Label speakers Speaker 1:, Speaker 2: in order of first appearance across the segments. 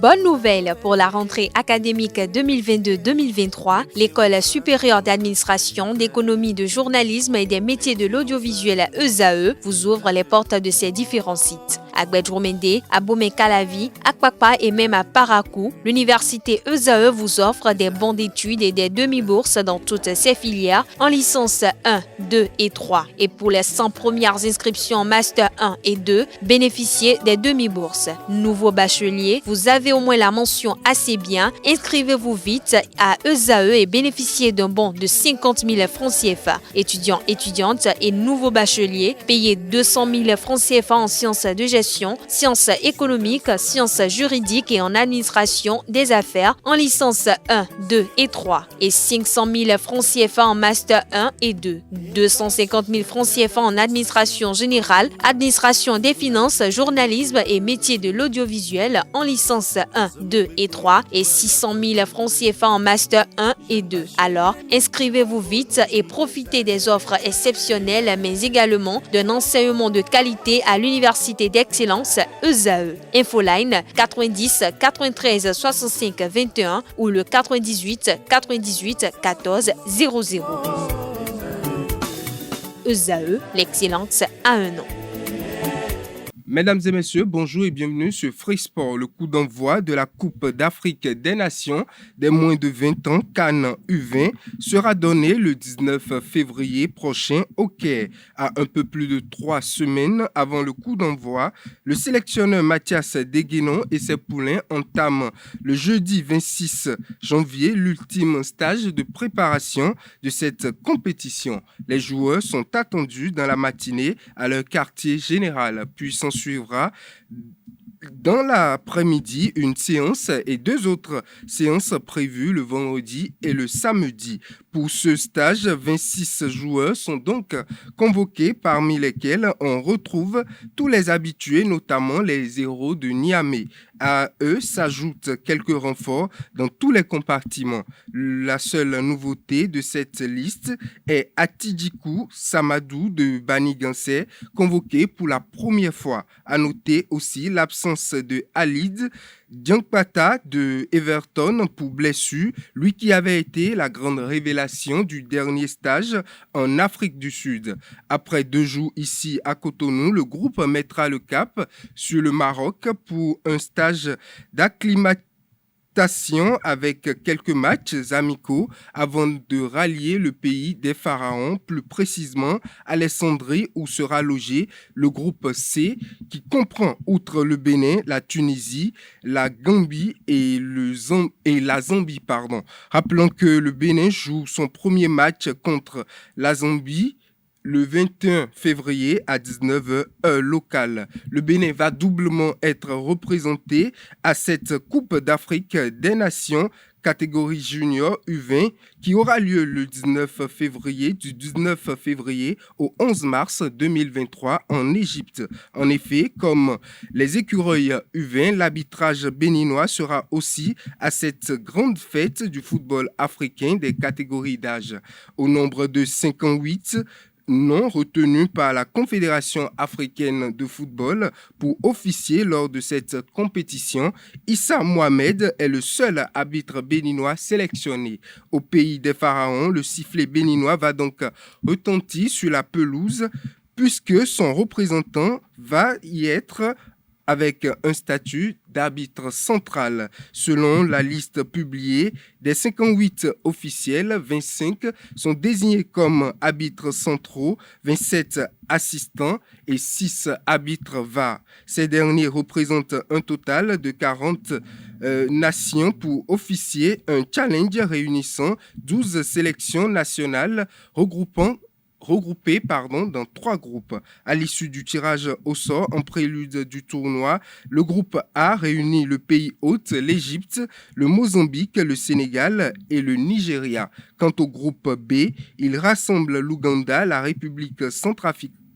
Speaker 1: Bonne nouvelle pour la rentrée académique 2022-2023, l'École supérieure d'administration, d'économie, de journalisme et des métiers de l'audiovisuel ESAE vous ouvre les portes de ses différents sites. À Gbedjourmende, à Bomé-Calavi, à Kpakpa et même à Parakou, l'université ESAE vous offre des bons d'études et des demi-bourses dans toutes ses filières en licence 1, 2 et 3. Et pour les 100 premières inscriptions en master 1 et 2, bénéficiez des demi-bourses. Nouveau bachelier, vous avez au moins la mention assez bien, inscrivez-vous vite à ESAE et bénéficiez d'un bon de 50 000 francs CFA. Étudiants, étudiantes et nouveaux bacheliers, payez 200 000 francs CFA en sciences de gestion, sciences économiques, sciences juridiques et en administration des affaires en licence 1, 2 et 3 et 500 000 francs CFA en master 1 et 2, 250 000 francs CFA en administration générale, administration des finances, journalisme et métiers de l'audiovisuel en licence 1, 2 et 3 et 600 000 francs CFA en master 1 et 2. Alors, inscrivez-vous vite et profitez des offres exceptionnelles mais également d'un enseignement de qualité à l'université d'excellence ESAE. Infoline 90 93 65 21 ou le 98 98 14 00. ESAE, l'excellence à un nom.
Speaker 2: Mesdames et messieurs, bonjour et bienvenue sur Free Sport, le coup d'envoi de la Coupe d'Afrique des Nations des moins de 20 ans, CAN U20, sera donné le 19 février prochain au Caire. À un peu plus de 3 semaines avant le coup d'envoi, le sélectionneur Mathias Deguenon et ses poulains entament le jeudi 26 janvier l'ultime stage de préparation de cette compétition. Les joueurs sont attendus dans la matinée à leur quartier général, puis suivra dans l'après-midi une séance et 2 autres séances prévues le vendredi et le samedi. Pour ce stage, 26 joueurs sont donc convoqués, parmi lesquels on retrouve tous les habitués, notamment les héros de Niamey. À eux s'ajoutent quelques renforts dans tous les compartiments. La seule nouveauté de cette liste est Atidjikou Samadou de Banigansé, convoqué pour la première fois. À noter aussi l'absence de Halid Diankpata de Everton pour blessure, lui qui avait été la grande révélation du dernier stage en Afrique du Sud. Après 2 jours ici à Cotonou, le groupe mettra le cap sur le Maroc pour un stage d'acclimatation avec quelques matchs amicaux avant de rallier le pays des pharaons, plus précisément Alessandrie où sera logé le groupe C qui comprend, outre le Bénin, la Tunisie, la Gambie et la Zambie. Rappelons que le Bénin joue son premier match contre la Zambie le 21 février à 19h heure locale. Le Bénin va doublement être représenté à cette Coupe d'Afrique des Nations catégorie junior U20 qui aura lieu le 19 février, du 19 février au 11 mars 2023 en Égypte. En effet, comme les écureuils U20, l'arbitrage béninois sera aussi à cette grande fête du football africain des catégories d'âge. Au nombre de 58 non retenu par la Confédération africaine de football pour officier lors de cette compétition, Issa Mohamed est le seul arbitre béninois sélectionné. Au pays des pharaons, le sifflet béninois va donc retentir sur la pelouse puisque son représentant va y être avec un statut d'arbitre central. Selon la liste publiée, des 58 officiels, 25 sont désignés comme arbitres centraux, 27 assistants et 6 arbitres VAR. Ces derniers représentent un total de 40 nations pour officier un challenge réunissant 12 sélections nationales regroupées dans 3 groupes. À l'issue du tirage au sort en prélude du tournoi, le groupe A réunit le pays hôte, l'Égypte, le Mozambique, le Sénégal et le Nigeria. Quant au groupe B, il rassemble l'Ouganda, la République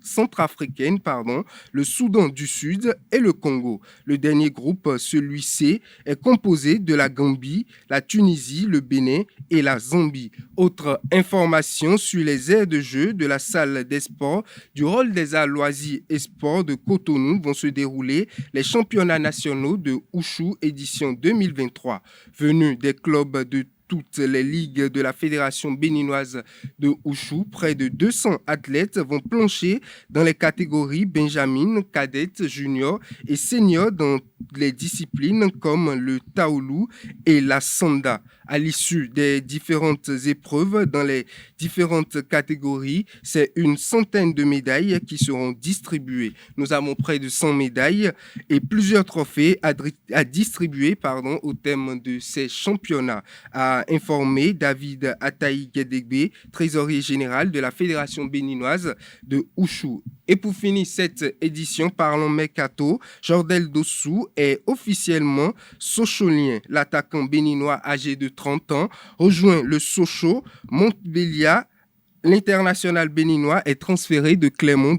Speaker 2: centrafricaine, le Soudan du Sud et le Congo. Le dernier groupe, celui-ci, est composé de la Gambie, la Tunisie, le Bénin et la Zambie. Autre information sur les aires de jeu de la salle des sports du rôle des arts, loisirs et sports de Cotonou vont se dérouler les championnats nationaux de Wushu édition 2023. Venus des clubs de toutes les ligues de la Fédération béninoise de Wushu, près de 200 athlètes vont plancher dans les catégories Benjamin, cadette, junior et senior dans les disciplines comme le Taolu et la Sanda. À l'issue des différentes épreuves dans les différentes catégories, c'est une centaine de médailles qui seront distribuées. Nous avons près de 100 médailles et plusieurs trophées à distribuer au thème de ces championnats, a informé David Ataï Guédégbé, trésorier général de la Fédération béninoise de Wushu. Et pour finir cette édition, parlons mercato. Jordel Dossou est officiellement socholien. L'attaquant béninois âgé de 30 ans rejoint le Sochaux Montbéliard. L'international béninois est transféré de Clermont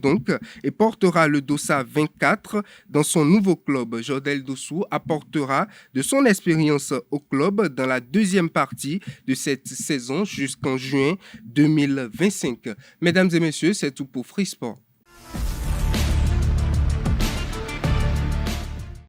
Speaker 2: et portera le dossard 24 dans son nouveau club. Jordel Dossou apportera de son expérience au club dans la deuxième partie de cette saison jusqu'en juin 2025. Mesdames et messieurs, c'est tout pour Free Sport.